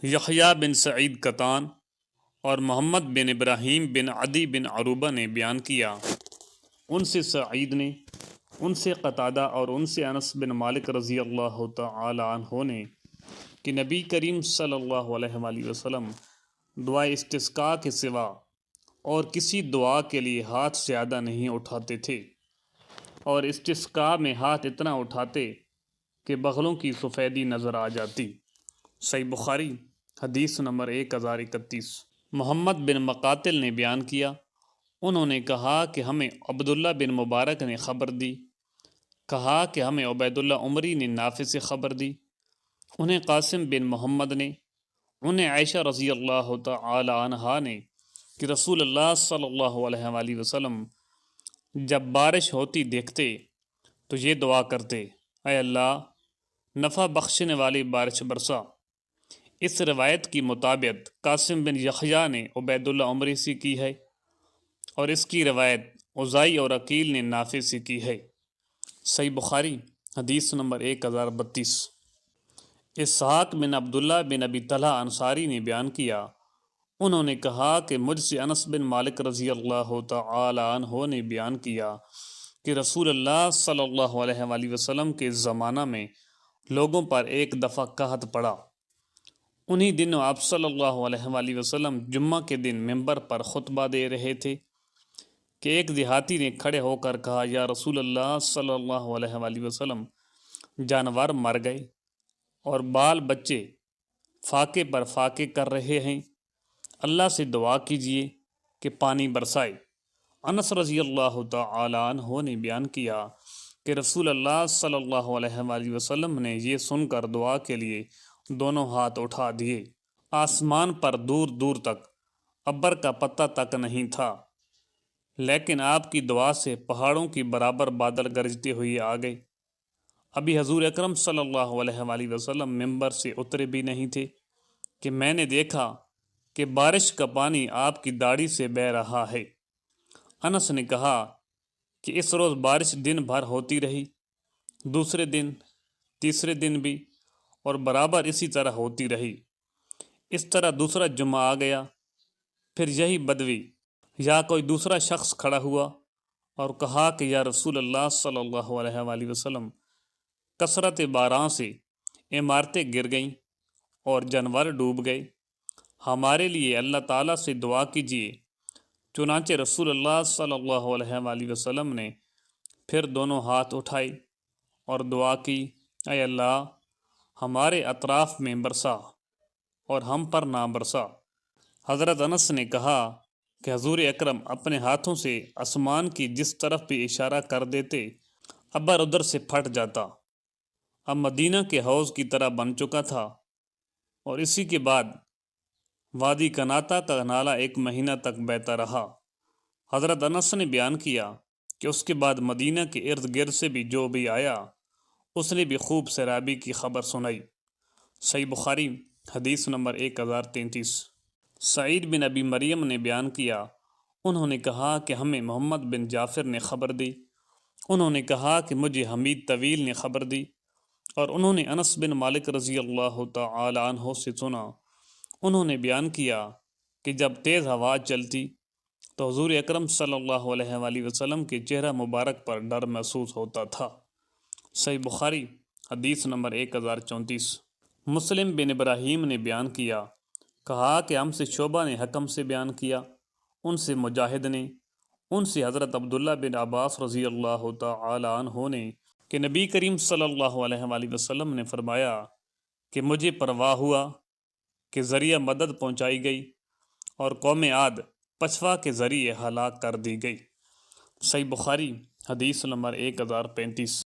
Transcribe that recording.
یحییٰ بن سعید قطان اور محمد بن ابراہیم بن عدی بن عروبہ نے بیان کیا، ان سے سعید نے، ان سے قتادہ اور ان سے انس بن مالک رضی اللہ تعالی عنہ نے کہ نبی کریم صلی اللہ علیہ وآلہ وسلم دعائے استسقاء کے سوا اور کسی دعا کے لیے ہاتھ زیادہ نہیں اٹھاتے تھے، اور استسقاء میں ہاتھ اتنا اٹھاتے کہ بغلوں کی سفیدی نظر آ جاتی۔ صحیح بخاری حدیث نمبر 1031۔ محمد بن مقاتل نے بیان کیا، انہوں نے کہا کہ ہمیں عبداللہ بن مبارک نے خبر دی، کہا کہ ہمیں عبید اللہ عمری نے نافع سے خبر دی، انہیں قاسم بن محمد نے، انہیں عائشہ رضی اللہ تعالی عنہا نے کہ رسول اللہ صلی اللہ علیہ وآلہ وسلم جب بارش ہوتی دیکھتے تو یہ دعا کرتے، اے اللہ نفع بخشنے والی بارش برسا۔ اس روایت کی مطابق قاسم بن یحییٰ نے عبید اللہ عمری سے کی ہے، اور اس کی روایت اوزائی اور عقیل نے نافع سے کی ہے۔ صحیح بخاری حدیث نمبر 1032۔ اسحاق بن عبداللہ بن ابی طلحہ انصاری نے بیان کیا، انہوں نے کہا کہ مجھ سے انس بن مالک رضی اللہ تعالی عنہ نے بیان کیا کہ رسول اللہ صلی اللہ علیہ وآلہ وسلم کے زمانہ میں لوگوں پر ایک دفعہ قحط پڑا۔ انہی دنوں آپ صلی اللہ علیہ وآلہ وسلم جمعہ کے دن ممبر پر خطبہ دے رہے تھے کہ ایک دیہاتی نے کھڑے ہو کر کہا، یا رسول اللہ صلی اللہ علیہ وآلہ وسلم جانور مر گئے اور بال بچے فاقے پر فاقے کر رہے ہیں، اللہ سے دعا کیجئے کہ پانی برسائے۔ انس رضی اللہ تعالی عنہ نے بیان کیا کہ رسول اللہ صلی اللہ علیہ وآلہ وسلم نے یہ سن کر دعا کے لیے دونوں ہاتھ اٹھا دیے۔ آسمان پر دور دور تک ابر کا پتہ تک نہیں تھا، لیکن آپ کی دعا سے پہاڑوں کی برابر بادل گرجتے ہوئے آ گئے۔ ابھی حضور اکرم صلی اللہ علیہ وآلہ وسلم ممبر سے اترے بھی نہیں تھے کہ میں نے دیکھا کہ بارش کا پانی آپ کی داڑھی سے بہہ رہا ہے۔ انس نے کہا کہ اس روز بارش دن بھر ہوتی رہی، دوسرے دن، تیسرے دن بھی، اور برابر اسی طرح ہوتی رہی۔ اس طرح دوسرا جمعہ آ گیا، پھر یہی بدوی یا کوئی دوسرا شخص کھڑا ہوا اور کہا کہ یا رسول اللہ صلی اللہ علیہ وآلہ وسلم کثرت باران سے عمارتیں گر گئیں اور جانور ڈوب گئے، ہمارے لیے اللہ تعالیٰ سے دعا کیجیے۔ چنانچہ رسول اللہ صلی اللہ علیہ وآلہ وسلم نے پھر دونوں ہاتھ اٹھائے اور دعا کی، اے اللہ ہمارے اطراف میں برسا اور ہم پر نہ برسا۔ حضرت انس نے کہا کہ حضور اکرم اپنے ہاتھوں سے آسمان کی جس طرف بھی اشارہ کر دیتے ابر ادھر سے پھٹ جاتا۔ اب مدینہ کے حوض کی طرح بن چکا تھا، اور اسی کے بعد وادی کناتا کا نالہ 1 مہینہ تک بہتا رہا۔ حضرت انس نے بیان کیا کہ اس کے بعد مدینہ کے ارد گرد سے بھی جو بھی آیا اس نے بھی خوب سیرابی کی خبر سنائی۔ صحیح بخاری حدیث نمبر 1033۔ سعید بن ابی مریم نے بیان کیا، انہوں نے کہا کہ ہمیں محمد بن جعفر نے خبر دی، انہوں نے کہا کہ مجھے حمید طویل نے خبر دی، اور انہوں نے انس بن مالک رضی اللہ تعالی عنہ سے سنا، انہوں نے بیان کیا کہ جب تیز ہوا چلتی تو حضور اکرم صلی اللہ علیہ وآلہ وسلم کے چہرہ مبارک پر ڈر محسوس ہوتا تھا۔ صحیح بخاری حدیث نمبر 1034۔ مسلم بن ابراہیم نے بیان کیا، کہا کہ ہم سے شعبہ نے حکم سے بیان کیا، ان سے مجاہد نے، ان سے حضرت عبداللہ بن عباس رضی اللہ تعالی عنہ نے کہ نبی کریم صلی اللہ علیہ وآلہ وسلم نے فرمایا کہ مجھے پرواہ ہوا کہ ذریعہ مدد پہنچائی گئی اور قوم عاد پچھوا کے ذریعے ہلاک کر دی گئی۔ صحیح بخاری حدیث نمبر 1035۔